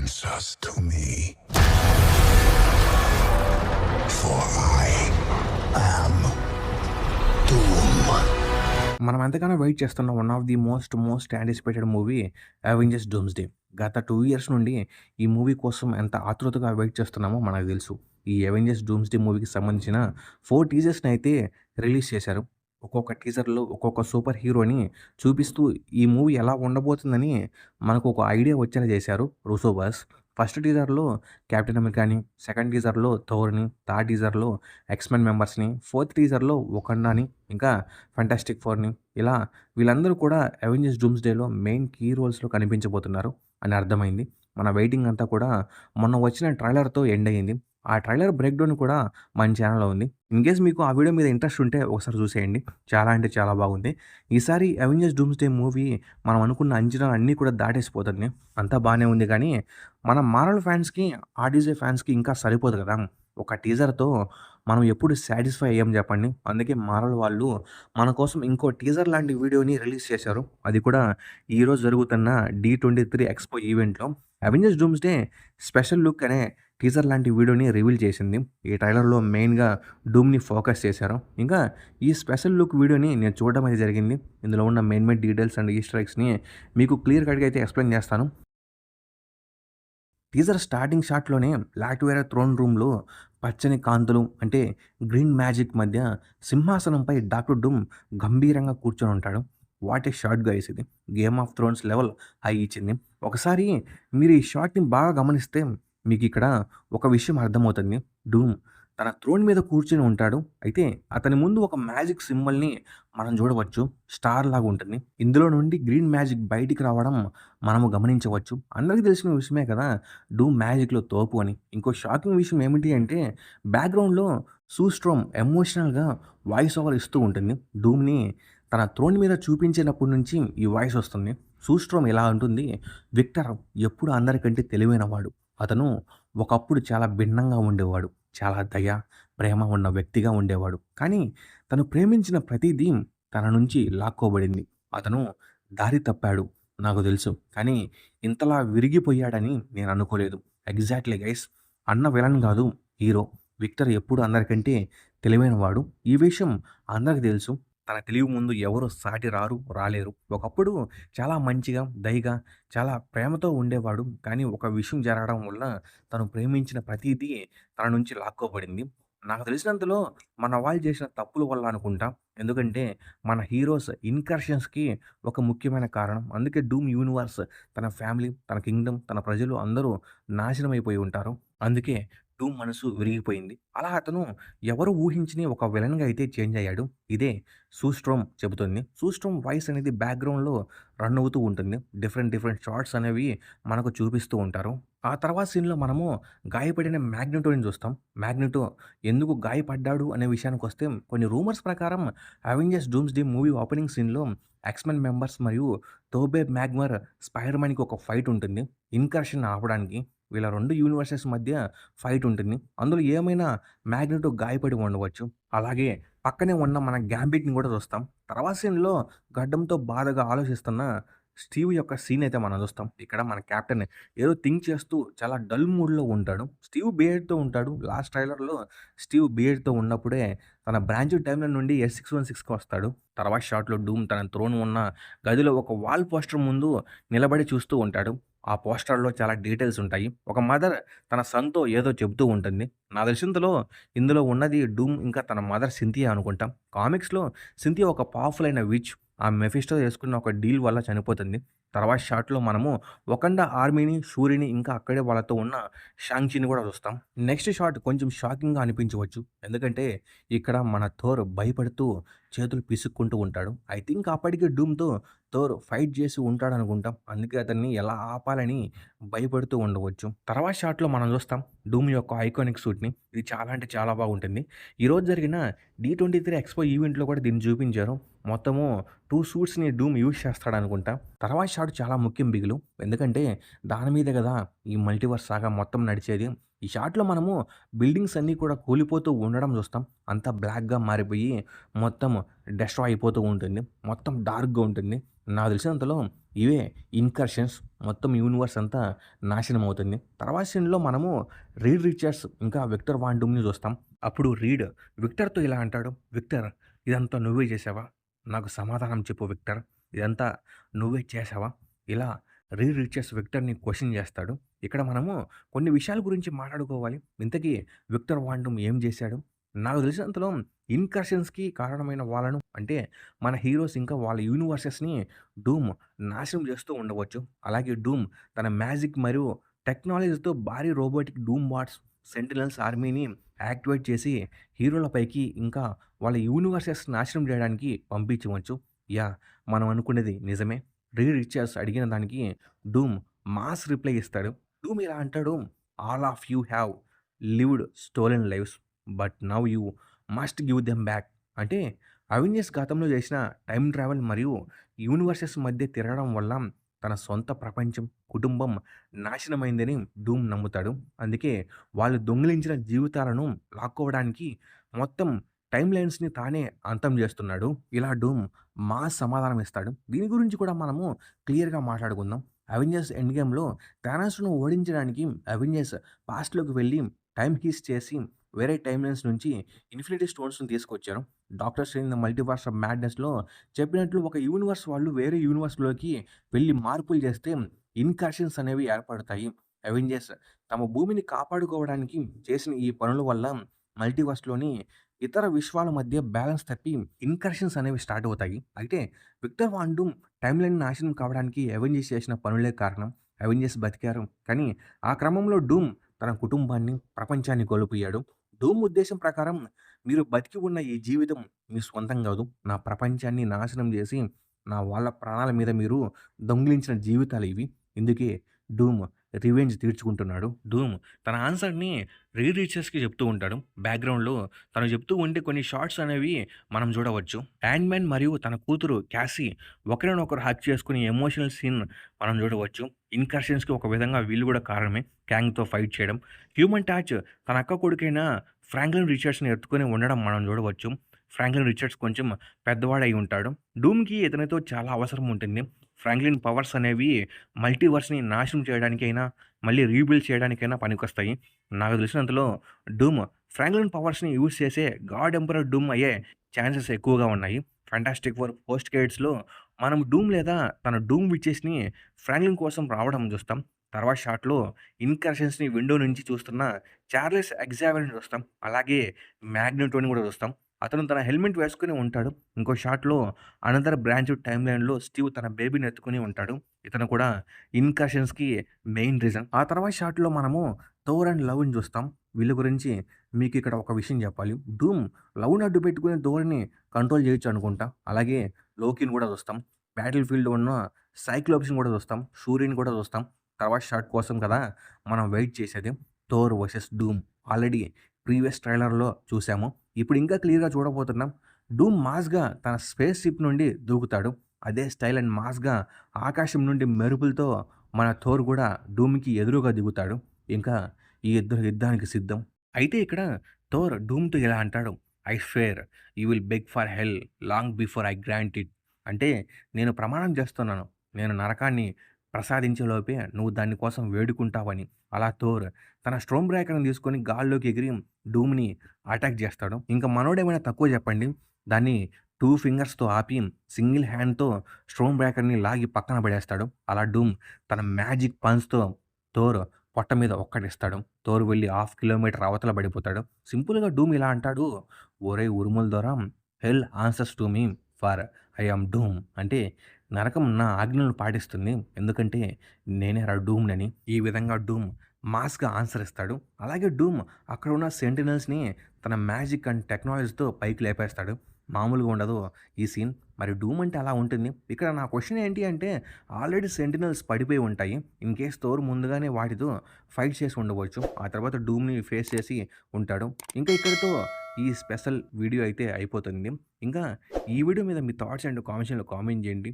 answers to me. For I am Doom. మనం ఎంతగానో wait చేస్తున్న one of the most anticipated movie 'Avengers doomsday'. గత 2 years నుండి ఈ మూవీ కోసం ఎంత ఆతృతగా వెయిట్ చేస్తున్నామో మనకు తెలుసు. ఈ 'అవెంజర్స్ డూమ్స్‌డే' మూవీకి సంబంధించిన 4 టీజర్స్‌ని అయితే రిలీజ్ చేశారు. ఒక్కొక్క టీజర్‌లో ఒక్కొక్క సూపర్ హీరోని చూపిస్తూ ఈ మూవీ ఎలా ఉండబోతుందని మనకు ఒక ఐడియా వచ్చేలా చేశారు రూసో బాయ్స్. ఫస్ట్ టీజర్‌లో కెప్టెన్ అమెరికాని, సెకండ్ టీజర్‌లో థోర్‌ని, థర్డ్ టీజర్‌లో ఎక్స్‌మెన్ మెంబర్స్‌ని, ఫోర్త్ టీజర్‌లో వకండాని, ఇంకా ఫెంటాస్టిక్ ఫోర్‌ని ఇలా వీళ్ళందరూ కూడా 'అవెంజర్స్ డూమ్స్‌డే'లో మెయిన్ కీ రోల్స్‌లో కనిపించబోతున్నారు అని అర్థమైంది. మన వెయిటింగ్ అంతా కూడా మొన్న వచ్చిన ట్రైలర్‌తో ఎండ్ అయింది. ఆ ట్రైలర్ బ్రేక్ డౌన్ కూడా మన ఛానెల్‌లో ఉంది. ఇన్‌కేస్ మీకు ఆ వీడియో మీద ఇంట్రెస్ట్ ఉంటే ఒకసారి చూసేయండి. చాలా అంటే చాలా బాగుంది. ఈసారి 'అవెంజర్స్ డూమ్స్‌డే' మూవీ మనం అనుకున్న అంచనాలు అన్నీ కూడా దాటేసిపోతుంది. అంతా బానే ఉంది కానీ, మన మార్వెల్ ఫ్యాన్స్‌కి, ఆర్‌డీజే ఫ్యాన్స్‌కి ఇంకా సరిపోదు కదా! ఒక టీజర్‌తో మనం ఎప్పుడు సాటిస్ఫై అయ్యాం చెప్పండి. అందుకే మార్వెల్ వాళ్ళు మన కోసం ఇంకో టీజర్ లాంటి వీడియోని రిలీజ్ చేశారు. అది కూడా ఈరోజు జరుగుతున్న D23 ఎక్స్‌పో ఈవెంట్‌లో 'అవెంజర్స్ డూమ్స్‌డే' స్పెషల్ లుక్ అనే టీజర్ లాంటి వీడియోని రివీల్ చేసింది. ఈ ట్రైలర్‌లో మెయిన్‌గా డూమ్‌ని ఫోకస్ చేశారు. ఇంకా ఈ స్పెషల్ లుక్ వీడియోని నేను చూడడం అయితే జరిగింది. ఇందులో ఉన్న మెయిన్ డీటెయిల్స్ అండ్ ఈస్టర్ ఎగ్స్‌ని మీకు క్లియర్ కట్‌గా అయితే ఎక్స్‌ప్లెయిన్ చేస్తాను. టీజర్ స్టార్టింగ్ షాట్‌లోనే లాట్వియా థ్రోన్ రూమ్‌లో పచ్చని కాంతులు అంటే గ్రీన్ మ్యాజిక్ మధ్య సింహాసనంపై డాక్టర్ డూమ్ గంభీరంగా కూర్చొని ఉంటాడు. వాట్ ఏ షాట్ గైస్ ఇది. 'Game of Thrones' level high ఇచ్చింది. ఒకసారి మీరు ఈ షాట్‌ని బాగా గమనిస్తే మీకిక్కడ ఒక విషయం అర్థమవుతుంది. డూమ్ తన థ్రోన్ మీద కూర్చొని ఉంటాడు. అయితే అతని ముందు ఒక మ్యాజిక్ సింబల్‌ని మనం చూడవచ్చు. స్టార్ లాగా ఉంటుంది. ఇందులో నుండి గ్రీన్ మ్యాజిక్ బయటికి రావడం మనము గమనించవచ్చు. అందరికీ తెలిసిన విషయమే కదా! డూమ్ మ్యాజిక్‌లో తోపు అని. ఇంకో షాకింగ్ విషయం ఏమిటి అంటే బ్యాక్‌గ్రౌండ్‌లో సూ స్ట్రోమ్ ఎమోషనల్‌గా వాయిస్ ఓవర్ ఇస్తూ ఉంటుంది. డూమ్‌ని తన థ్రోన్ మీద చూపించినప్పటి నుంచి ఈ వాయిస్ వస్తుంది. సూ స్ట్రోమ్ ఇలా అంటుంది, "విక్టర్ ఎప్పుడు అందరికంటే తెలివైనవాడు. అతను ఒకప్పుడు చాలా భిన్నంగా ఉండేవాడు. చాలా దయ, ప్రేమ ఉన్న వ్యక్తిగా ఉండేవాడు. కానీ తను ప్రేమించిన ప్రతిదీ తన నుంచి లాక్కోబడింది. అతను దారి తప్పాడు నాకు తెలుసు. కానీ ఇంతలా విరిగిపోయాడని నేను అనుకోలేదు." Exactly guys. అన్న విలన్ కాదు హీరో. విక్టర్ ఎప్పుడు అందరికంటే తెలివైనవాడు. ఈ విషయం అందరికి తెలుసు. తన తెలివి ముందు ఎవరు సాటి రారు, రాలేరు. ఒకప్పుడు చాలా మంచిగా, దయగా, చాలా ప్రేమతో ఉండేవాడు. కానీ ఒక విషయం జరగడం వల్ల తను ప్రేమించిన ప్రతీదీ తన నుంచి లాక్కోబడింది. నాకు తెలిసినంతలో మన వాళ్ళు చేసిన తప్పుల వల్ల అనుకుంటా. ఎందుకంటే మన హీరోస్ ఇన్కర్షన్స్‌కి ఒక ముఖ్యమైన కారణం. అందుకే డూమ్ యూనివర్స్ తన ఫ్యామిలీ, తన కింగ్డమ్, తన ప్రజలు అందరూ నాశనం అయిపోయి ఉంటారు. అందుకే డూమ్ మనసు విరిగిపోయింది. అలా అతను ఎవరు ఊహించని ఒక విలన్‌గా అయితే చేంజ్ అయ్యాడు. ఇదే సూస్ట్రోమ్ చెబుతుంది. సూస్ట్రోమ్ వాయిస్ అనేది బ్యాక్‌గ్రౌండ్‌లో రన్ అవుతూ ఉంటుంది. డిఫరెంట్ షాట్స్ అనేవి మనకు చూపిస్తూ ఉంటారు. ఆ తర్వాత సీన్‌లో మనము గాయపడిన మ్యాగ్నెటోని చూస్తాం. మ్యాగ్నెటో ఎందుకు గాయపడ్డాడు అనే విషయానికొస్తే కొన్ని రూమర్స్ ప్రకారం 'అవెంజర్స్ డూమ్స్‌డే' మూవీ ఓపెనింగ్ సీన్‌లో ఎక్స్‌మెన్ మెంబర్స్ మరియు టోబే మాగ్వైర్, స్పైడర్ మ్యాన్‌కి ఒక ఫైట్ ఉంటుంది. ఇన్కర్షన్ ఆపడానికి వీళ్ళ 2 యూనివర్సెస్ మధ్య ఫైట్ ఉంటుంది. అందులో ఏమైనా మ్యాగ్నెటో గాయపడి ఉండవచ్చు. అలాగే పక్కనే ఉన్న మన గ్యాంబిట్‌ని కూడా చూస్తాం. తర్వాత సీన్‌లో గడ్డంతో బాధగా ఆలోచిస్తున్న స్టీవ్ యొక్క సీన్ అయితే మనం చూస్తాం. ఇక్కడ మన కెప్టెన్ ఏదో థింక్ చేస్తూ చాలా డల్ మూడ్‌లో ఉంటాడు. స్టీవ్ బియర్డ్‌తో ఉంటాడు. లాస్ట్ ట్రైలర్‌లో స్టీవ్ బియర్డ్‌తో ఉన్నప్పుడే తన బ్రాంచ్ టైమ్‌లైన్ నుండి S616కి వస్తాడు. తర్వాత షాట్‌లో డూమ్ తన థ్రోన్ ఉన్న గదిలో ఒక వాల్ పోస్టర్ ముందు నిలబడి చూస్తూ ఉంటాడు. ఆ పోస్టర్‌లో చాలా డీటెయిల్స్ ఉంటాయి. ఒక మదర్ తన సన్‌తో ఏదో చెప్తూ ఉంటుంది. నాకు తెలిసినంతలో ఇందులో ఉన్నది డూమ్ ఇంకా తన మదర్ సింథియా అనుకుంటా. కామిక్స్‌లో సింథియా ఒక పవర్‌ఫుల్ అయిన విచ్. ఆ మెఫిస్టో చేసుకున్న ఒక డీల్ వల్ల చనిపోతుంది. తర్వాత షాట్‌లో మనము వకండా ఆర్మీని, షూరీని ఇంకా అక్కడే వాళ్ళతో ఉన్న షాంగ్-చిని కూడా చూస్తాం. నెక్స్ట్ షాట్ కొంచెం షాకింగ్‌గా అనిపించవచ్చు. ఎందుకంటే ఇక్కడ మన థోర్ భయపడుతూ చేతులు పిసుక్కుంటూ ఉంటాడు. ఐ థింక్ అప్పటికే డూమ్‌తో థోర్ ఫైట్ చేసి ఉంటాడనుకుంటాం. అందుకే అతన్ని ఎలా ఆపాలని భయపడుతూ ఉండవచ్చు. తర్వాత షాట్‌లో మనం చూస్తాం డూమ్ యొక్క ఐకానిక్ సూట్‌ని. ఇది చాలా అంటే చాలా బాగుంటుంది. ఈరోజు జరిగిన D23 ఎక్స్‌పో ఈవెంట్‌లో కూడా దీన్ని చూపించారు. మొత్తము 2 సూట్స్‌ని డూమ్ యూజ్ చేస్తాడనుకుంటా. తర్వాత షాట్ చాలా ముఖ్యం బిగులు. ఎందుకంటే దాని మీదే గదా ఈ మల్టీవర్స్ సాగా మొత్తం నడిచేది. ఈ షాట్‌లో మనము బిల్డింగ్స్ అన్నీ కూడా కూలిపోతూ ఉండడం జూస్తాం. అంతా బ్లాక్‌గా మారిపోయి మొత్తం డెస్ట్రాయ్ అయిపోతూ ఉంటుంది. మొత్తం డార్క్‌గా ఉంటుంది. నాకు తెలిసినంతలో ఇవే ఇన్కర్షన్స్ మొత్తం యూనివర్స్ అంతా నాశనం అవుతుంది. తర్వాత సీన్‌లో మనము రీడ్ రిచర్డ్స్ ఇంకా విక్టర్ వాన్ డూమ్‌ని జూస్తాం. అప్పుడు రీడ్ విక్టర్‌తో ఇలా అంటాడు. "విక్టర్, ఇదంతా నువ్వే చేశావా? నాకు సమాధానం చెప్పు విక్టర్. ఇదంతా నువ్వే చేశావా?" ఇలా రీడ్ రిచర్డ్స్ విక్టర్‌ని క్వెషన్ చేస్తాడు. ఇక్కడ మనము కొన్ని విషయాల గురించి మాట్లాడుకోవాలి. ఇంతకీ విక్టర్ వాన్ డూమ్ ఏం చేశాడు? నాకు తెలిసినంతలో ఇన్కర్షన్స్‌కి కారణమైన వాళ్ళను అంటే మన హీరోస్ ఇంకా వాళ్ళ యూనివర్సెస్‌ని డూమ్ నాశనం చేస్తూ ఉండవచ్చు. అలాగే డూమ్ తన మ్యాజిక్ మరియు టెక్నాలజీతో భారీ రోబోటిక్ డూమ్ బాట్స్, సెంటినల్స్ ఆర్మీని యాక్టివేట్ చేసి హీరోలపైకి ఇంకా వాళ్ళ యూనివర్సెస్ నాశనం చేయడానికి పంపించవచ్చు. యాహ్! మనం అనుకునేది నిజమే. రీడ్ రిచర్డ్స్ అడిగిన దానికి డూమ్ మాస్ రిప్లై ఇస్తాడు. డూమ్ ఇలా అంటాడు, "all of you have lived stolen lives. But now you must give them back." అంటే అవెంజర్స్ గతంలో చేసిన టైమ్ ట్రావెల్ మరియు యూనివర్సెస్ మధ్య తిరగడం వల్ల తన సొంత ప్రపంచం, కుటుంబం నాశనమైందని డూమ్ నమ్ముతాడు. అందుకే వాళ్ళు దొంగిలించిన జీవితాలను లాక్కోవడానికి మొత్తం టైమ్ లైన్స్‌ని తానే అంతం చేస్తున్నాడు. ఇలా డూమ్ మాస్ సమాధానం ఇస్తాడు. దీని గురించి కూడా మనము క్లియర్‌గా మాట్లాడుకుందాం. అవెంజర్స్ ఎండ్ గేమ్‌లో థానోస్‌ను ఓడించడానికి అవెంజర్స్ పాస్ట్‌లోకి వెళ్లి టైమ్ హీస్ట్ చేసి వేరే టైమ్ లైన్స్ నుంచి ఇన్ఫినిటీ స్టోన్స్‌ని తీసుకొచ్చారు. Doctor Strange the multiverse of మ్యాడ్‌నెస్‌లో చెప్పినట్లు ఒక యూనివర్స్ వాళ్ళు వేరే యూనివర్స్‌లోకి వెళ్లి మార్పులు చేస్తే ఇన్కర్షన్స్ అనేవి ఏర్పడతాయి. అవెంజర్స్ తమ భూమిని కాపాడుకోవడానికి చేసిన ఈ పనుల వల్ల మల్టీవర్స్‌లోని ఇతర విశ్వాల మధ్య బ్యాలెన్స్ తప్పి ఇన్కర్షన్స్ అనేవి స్టార్ట్ అవుతాయి. అయితే విక్టర్ వాన్ డూమ్ టైమ్‌లైన్ నాశనం కావడానికి అవెంజర్స్ చేసిన పనులే కారణం. అవెంజర్స్ బతికారు. కానీ ఆ క్రమంలో డూమ్ తన కుటుంబాన్ని, ప్రపంచాన్ని కోల్పోయాడు. డూమ్ ఉద్దేశం ప్రకారం మీరు బతికి ఉన్న ఈ జీవితం మీ సొంతం గాదు. నా ప్రపంచాన్ని నాశనం జేసి, నా వాళ్ళ ప్రాణాల మీద మీరు దొంగిలించిన జీవితాలివి. ఇందుకే డూమ్ రివెంజ్ తీర్చుకుంటున్నాడు. డూమ్ తన ఆన్సర్‌ని రీడ్ రిచర్స్‌కి చెప్తూ ఉంటాడు. బ్యాక్‌గ్రౌండ్‌లో తను చెప్తూ ఉంటే కొన్ని షాట్స్ అనేవి మనం చూడవచ్చు. యాంట్ మ్యాన్ మరియు తన కూతురు క్యాసీ ఒకరినొకరు హగ్ చేసుకునే ఎమోషనల్ సీన్ మనం చూడవచ్చు. ఇన్కర్షన్స్‌కి ఒక విధంగా వీళ్ళు కూడా కారణమే. క్యాంగ్‌తో ఫైట్ చేయడం. హ్యూమన్ టార్చ్ తన అక్క కొడుకైన ఫ్రాంక్లిన్ రిచర్డ్స్‌ని ఎత్తుకొని ఉండడం మనం చూడవచ్చు. ఫ్రాంక్లిన్ రిచర్డ్స్ కొంచెం పెద్దవాడై ఉంటాడు. డూమ్‌కి ఇతనితో చాలా అవసరం ఉంటుంది. ఫ్రాంక్లిన్ పవర్స్ అనేవి మల్టీవర్స్‌ని నాశనం చేయడానికైనా, మళ్ళీ రీబిల్డ్ చేయడానికైనా పనికొస్తాయి. నాకు తెలిసినంతలో డూమ్ ఫ్రాంక్లిన్ పవర్స్‌ని యూజ్ చేసే గాడ్ ఎంపరర్ డూమ్ అయ్యే ఛాన్సెస్ ఎక్కువగా ఉన్నాయి. ఫాంటాస్టిక్ ఫోర్ పోస్ట్ క్రెడిట్స్‌లో మనం డూమ్ లేదా తన డూమ్ విచెస్‌ని ఫ్రాంక్లిన్ కోసం రావడం చూస్తాం. తర్వాత షాట్‌లో ఇన్కర్షన్స్‌ని విండో నుంచి చూస్తున్న చార్లెస్ ఎగ్జావియర్‌ని చూస్తాం. అలాగే మ్యాగ్నెటోని కూడా చూస్తాం. అతను తన హెల్మెట్ వేసుకొని ఉంటాడు. ఇంకో షాట్‌లో అనదర్ బ్రాంచ్డ్ టైమ్‌లైన్‌లో స్టీవ్ తన బేబీని ఎత్తుకొని ఉంటాడు. ఇతను కూడా ఇన్కర్షన్స్‌కి మెయిన్ రీజన్. ఆ తర్వాత షాట్‌లో మనము థోర్ అండ్ లవ్‌ని చూస్తాం. వీళ్ళ గురించి మీకిక్కడ ఒక విషయం చెప్పాలి. డూమ్ లవ్‌ని అడ్డు పెట్టుకొని థోర్‌ని కంట్రోల్ చేయొచ్చు అనుకుంటా. అలాగే లోకిని కూడా చూస్తాం. బ్యాటిల్ ఫీల్డ్‌లో ఉన్న సైక్లోప్స్‌ని కూడా చూస్తాం. షూరీని కూడా చూస్తాం. తర్వాత షాట్ కోసం కదా మనం వెయిట్ చేసేది. థోర్ వర్సెస్ డూమ్. ఆల్రెడీ ప్రీవియస్ ట్రైలర్‌లో చూసాము. ఇప్పుడు ఇంకా క్లియర్‌గా చూడబోతున్నాం. డూమ్ మాస్‌గా తన స్పేస్ షిప్ నుండి దూకుతాడు. అదే స్టైల్ అండ్ మాస్‌గా ఆకాశం నుండి మెరుపులతో మన థోర్ కూడా డూమ్‌కి ఎదురుగా దిగుతాడు. ఇంకా ఈ ఇద్దరు యుద్ధానికి సిద్ధం. అయితే ఇక్కడ థోర్ డూమ్‌తో ఇలా అంటాడు. "I swear you will beg for hell long before I grant it." అంటే నేను ప్రమాణం చేస్తున్నాను. నేను నరకాన్ని ప్రసాదించే లోపే నువ్వు దాని కోసం వేడుకుంటావని. అలా థోర్ తన స్టోర్మ్ బ్రేకర్‌ని తీసుకొని గాల్లోకి ఎగిరి డూమ్‌ని అటాక్ చేస్తాడు. ఇంక మనోడేమైనా తక్కువ చెప్పండి. దాన్ని 2 ఫింగర్స్‌తో ఆపి సింగిల్ హ్యాండ్‌తో స్టోర్మ్ బ్రేకర్‌ని లాగి పక్కన పడేస్తాడు. అలా డూమ్ తన మ్యాజిక్ పంచ్‌తో థోర్ పొట్ట మీద ఒక్కటిస్తాడు. థోర్ వెళ్లి హాఫ్ కిలోమీటర్ అవతల పడిపోతాడు. సింపుల్‌గా డూమ్ ఇలా అంటాడు. "ఒరేయ్ ఉరుముల దొర, hell answers to me for I am Doom." అంటే నరకం నా ఆజ్ఞలను పాటిస్తుంది. ఎందుకంటే నేనేరా డూమ్‌నని. ఈ విధంగా డూమ్ మాస్‌గా ఆన్సర్ ఇస్తాడు. అలాగే డూమ్ అక్కడ ఉన్న సెంటినల్స్‌ని తన మ్యాజిక్ అండ్ టెక్నాలజీతో పైకి లేపేస్తాడు. మామూలుగా ఉండదు ఈ సీన్. మరి డూమ్ అంటే అలా ఉంటుంది. ఇక్కడ నా క్వెషన్ ఏంటి అంటే ఆల్రెడీ సెంటినల్స్ పడిపోయి ఉంటాయి. ఇన్ కేస్ థోర్ ముందుగానే వాటితో ఫైట్ చేసి ఉండవచ్చు. ఆ తర్వాత డూమ్‌ని ఫేస్ చేసి ఉంటాడు. ఇంకా ఇక్కడితో ఈ స్పెషల్ వీడియో అయితే అయిపోతుంది. ఇంకా ఈ వీడియో మీద మీ థాట్స్ అండ్ కామెంట్స్‌లో కామెంట్ చేయండి.